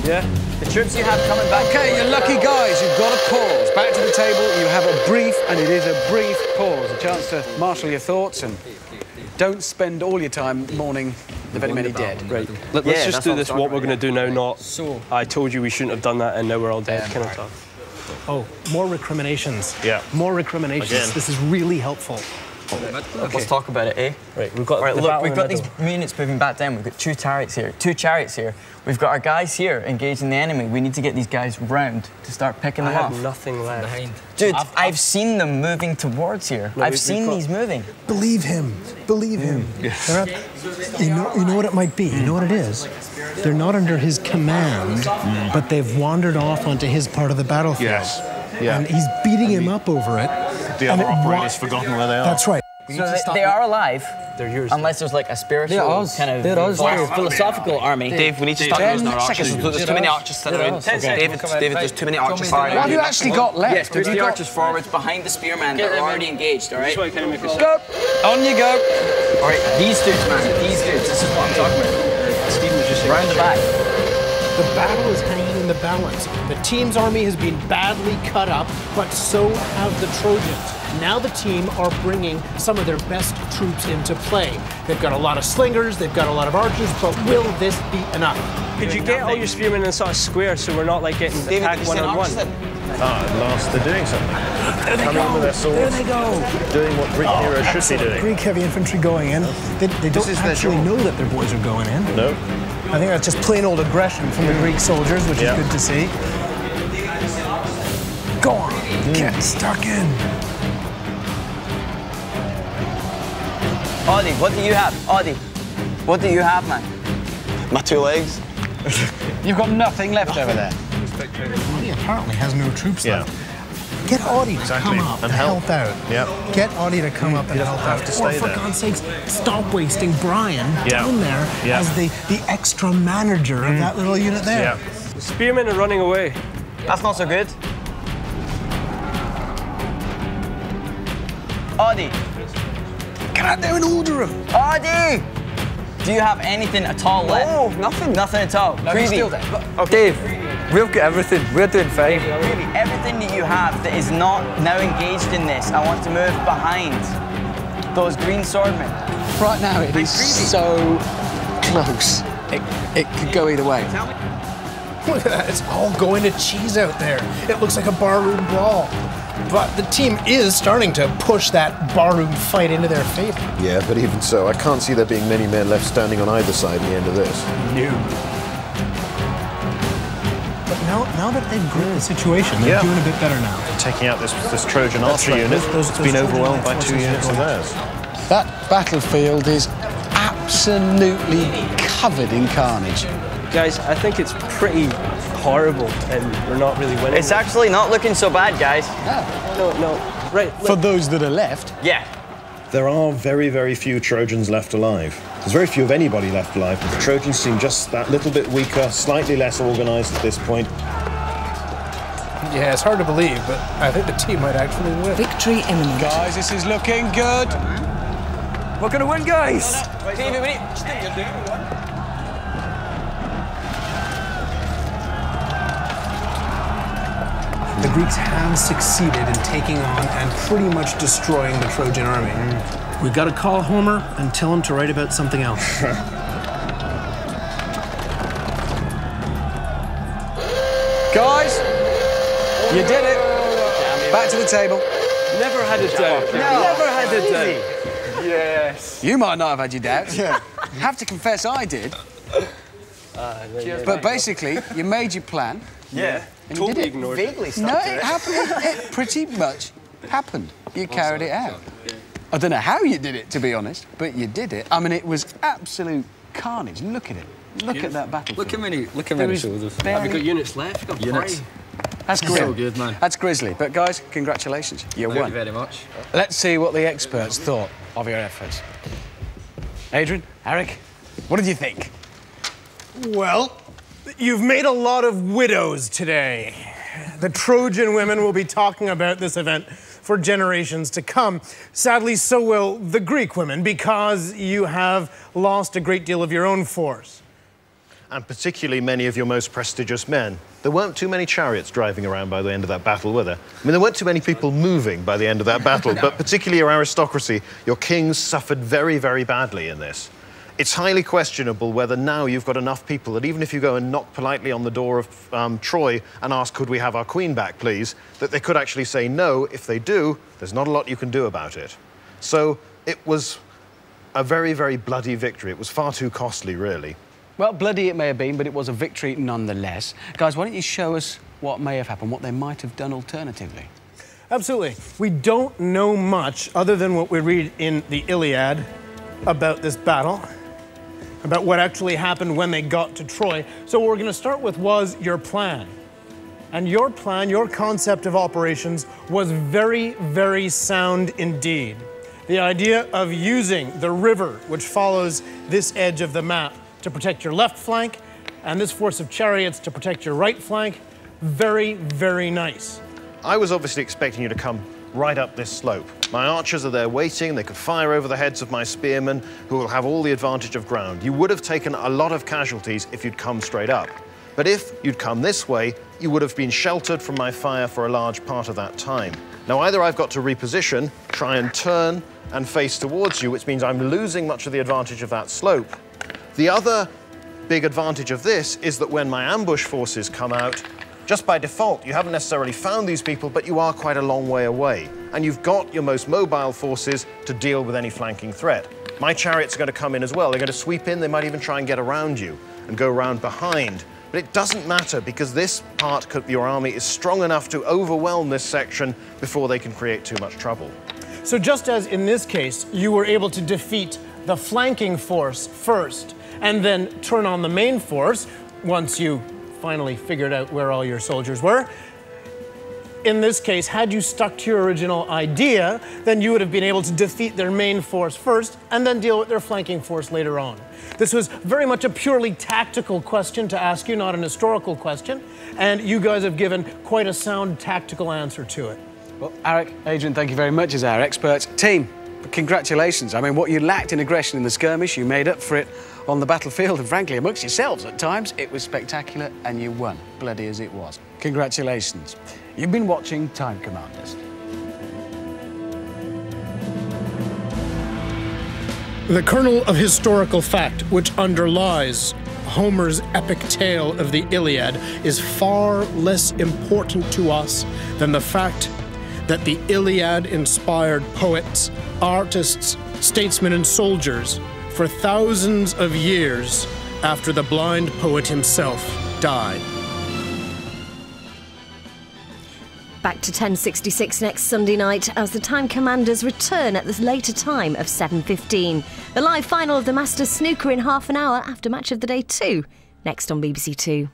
Yeah. The troops you have coming back. Okay, you lucky guys, you've got a pause. Back to the table, you have a brief, and it is a brief pause. A chance to marshal your thoughts and don't spend all your time mourning the very many dead. Right. Let's just do this, what we're going to do now, not So, I told you we shouldn't have done that and now we're all dead kind of talk. Oh, more recriminations. Yeah. More recriminations. Again. This is really helpful. Let's talk about it, eh? Right, we've got Right, the look, battle we've in got the these middle. units moving back down. We've got two chariots here. We've got our guys here engaging the enemy. We need to get these guys round to start picking them I off. have nothing left. behind. Dude, I've seen them moving towards here. No, I've we've seen got- these moving. Believe him. Believe him. They're not, you know what it might be? You know what it is? They're not under his command, but they've wandered off onto his part of the battlefield. Yes. Yeah. And he's beating him up over it. The other operator's forgotten where they are. That's right. So they are alive, They're yours. unless there's like a spiritual They're us. kind of They're us. philosophical army. Dave, we need to start 10 using our archers. seconds. There's too many archers sitting around. David, there's too many archers. What have you actually got left? Yes, push Have you the got- archers forwards behind the spearmen that are already engaged, all right? Go! On you go. All right, these dudes, man, these dudes, this is what I'm talking about. Stephen was just Round the back. The battle is hanging in the balance. The team's army has been badly cut up, but so have the Trojans. Now the team are bringing some of their best troops into play. They've got a lot of slingers, they've got a lot of archers, but will this be enough? Could you get all your spearmen in a sort of square so we're not like getting David, attacked one-on-one? Ah, at last they're doing something. There they Coming in with their go. There swords. they go. Doing what Greek heroes should be doing. Greek heavy infantry going in. They don't is their actually job. know that their boys are going in. No. I think that's just plain old aggression from the Greek soldiers, which is good to see. Go on, get stuck in. Audie, what do you have? Audie, what do you have, man? My two legs. You've got nothing left over there. He apparently has no troops Yeah. left. Get Audie to Exactly. come up And and help. help out. Yeah. Get Audie to come up and help have out. to Or stay for there. God's sakes, stop wasting Brian Yeah. down there Yeah. as the extra manager of that little unit there. Yeah. The spearmen are running away. That's not so good. Audie, Get out there and order him. Audie! Do you have anything at all left? No, nothing. Nothing at all. No, he's still there. Dave, we've got everything. We're doing fine. Really, everything that you have that is not now engaged in this, I want to move behind those green swordmen. Right now, it is so close. It could go either way. Look at that, it's all going to cheese out there. It looks like a barroom brawl. But the team is starting to push that barroom fight into their favor. Yeah, but even so, I can't see there being many men left standing on either side at the end of this. But now that they've gripped the situation, they're doing a bit better now. Taking out this Trojan archer right. unit. Those It's been Trojan overwhelmed by forces 2 are units of going. theirs. That battlefield is absolutely covered in carnage. Guys, I think it's pretty horrible and we're not really winning. It's actually not looking so bad, guys. No. Right, For those that are left, Yeah. There are very, very few Trojans left alive. There's very few of anybody left alive, but the Trojans seem just that little bit weaker, slightly less organised at this point. Yeah, it's hard to believe, but I think the team might actually win. Victory imminent. guys, this is looking good. We're going to win, guys. The Greeks have succeeded in taking on and pretty much destroying the Trojan army. We've got to call Homer and tell him to write about something else. Guys, you did it. Back to the table. never had a doubt. Never had a doubt. Yes. You might not have had your doubts. Have to confess I did. But basically, you made your plan. Yeah. And you did Totally it. ignored Vaguely it. No, it happened. It pretty much happened. You carried it out. I don't know how you did it, to be honest, but you did it. I mean, it was absolute carnage. Look at it. Look at that battlefield. Look how many There is soldiers. Have we barely- got units left? Got Units. That's grim. So good, man. That's grisly. But guys, congratulations. You Thank won. you very much. Let's see what the experts thought of your efforts. Adrian, Eric, what did you think? Well, you've made a lot of widows today. The Trojan women will be talking about this event for generations to come. Sadly, so will the Greek women, because you have lost a great deal of your own force. and particularly many of your most prestigious men. There weren't too many chariots driving around by the end of that battle, were there? I mean, there weren't too many people moving by the end of that battle, but particularly your aristocracy, your kings suffered very, very badly in this. It's highly questionable whether now you've got enough people that even if you go and knock politely on the door of Troy and ask, could we have our queen back, please, that they could actually say no. If they do, there's not a lot you can do about it. So it was a very, very bloody victory. It was far too costly, really. Well, bloody it may have been, but it was a victory nonetheless. Guys, why don't you show us what may have happened, what they might have done alternatively? Absolutely. We don't know much other than what we read in the Iliad about this battle, about what actually happened when they got to Troy. So what we're going to start with was your plan. And your plan, your concept of operations was very, very sound indeed. The idea of using the river, which follows this edge of the map, to protect your left flank, and this force of chariots to protect your right flank, very, very nice. I was obviously expecting you to come right up this slope. My archers are there waiting. They could fire over the heads of my spearmen, who will have all the advantage of ground. You would have taken a lot of casualties if you'd come straight up. But if you'd come this way, you would have been sheltered from my fire for a large part of that time. Now, either I've got to reposition, try and turn and face towards you, which means I'm losing much of the advantage of that slope. The other big advantage of this is that when my ambush forces come out, just by default, you haven't necessarily found these people, but you are quite a long way away. And you've got your most mobile forces to deal with any flanking threat. My chariots are going to come in as well. They're going to sweep in. They might even try and get around you and go around behind. But it doesn't matter because this part of your army is strong enough to overwhelm this section before they can create too much trouble. So just as in this case, you were able to defeat the flanking force first and then turn on the main force once you finally figured out where all your soldiers were. In this case, had you stuck to your original idea, then you would have been able to defeat their main force first and then deal with their flanking force later on. This was very much a purely tactical question to ask you, not an historical question, and you guys have given quite a sound tactical answer to it. Well, Eric, Adrian, thank you very much as our experts. Team, congratulations. I mean, what you lacked in aggression in the skirmish, you made up for it on the battlefield, and frankly, amongst yourselves at times. It was spectacular, and you won, bloody as it was. Congratulations. You've been watching Time Commanders. The kernel of historical fact which underlies Homer's epic tale of the Iliad is far less important to us than the fact that the Iliad inspired poets, artists, statesmen, and soldiers for thousands of years after the blind poet himself died. Back to 1066 next Sunday night as the Time Commanders return at this later time of 7:15. The live final of the Masters Snooker in half an hour after Match of the Day 2, next on BBC Two.